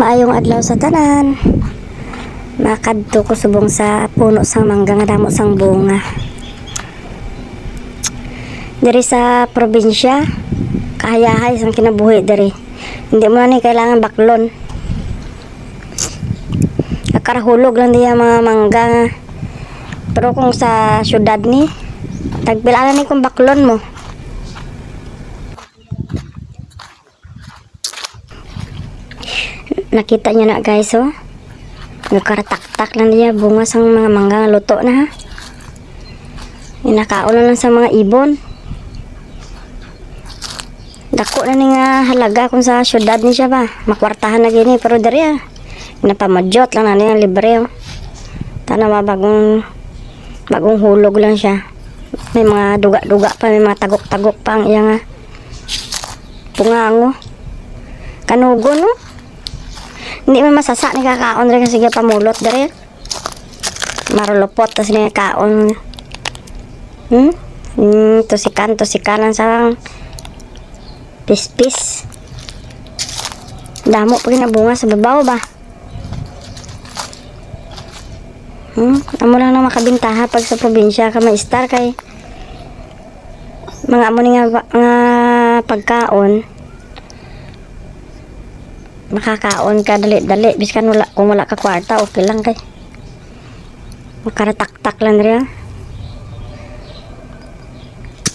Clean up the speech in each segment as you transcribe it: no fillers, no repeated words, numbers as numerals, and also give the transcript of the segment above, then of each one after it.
Maayong adlaw sa tanan. Makadto ko subong sa puno sang mangga nga damo sang bunga. Diri sa probinsya, kahayahay sang kinabuhi diri. Hindi mo na ni kailangan baklon. Karahulog lang diya mga mangga. Pero kung sa syudad ni, tagpilaan ni kung baklon mo. Nakita niyo na guys, oh. Nagkaratak-tak lang niya bunga sang mga mangga luto na ha. Inakaon na lang sa mga ibon. Dako na ni nga halaga kung sa syudad ni siya ba. Makwartahan na gini pero diri ah. Napamadyot lang na niya libre oh. Tanawa bagong hulog lang siya. May mga duga-duga pa, may mga tagok-tagok pa ang iya nga. Pungango. Kanugo no. Hindi man masasa ni kakaon rin kasi pamulot dari. Marulupot tas ni kaon. Tusikan sa pispis. Damo pa bunga sa babaw ba? Amo lang na makabintaha pag sa probinsya ka ma-star kay mga amo ni nga pagkaon. Makakaon ka dali-dali biskan wala kung wala ka kwarta okay lang kay makaratak-tak lang rin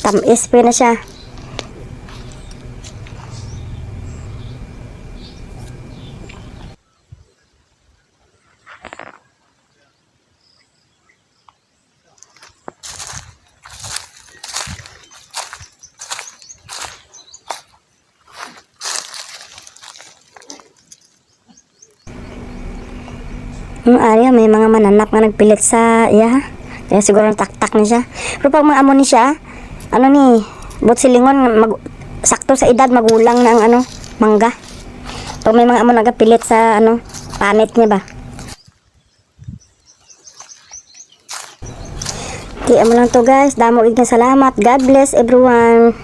tamis pa na siya. Ariya, may mga mananap nga nagpilit sa iya. Kaya siguro tak-tak ni siya. Pero pag mga amo ni siya, ano ni, but silingon, sakto sa edad, magulang ng mangga. Pag may mga amo nagapilit sa panit niya ba. Kaya mo lang to guys. Damo igna salamat. God bless everyone.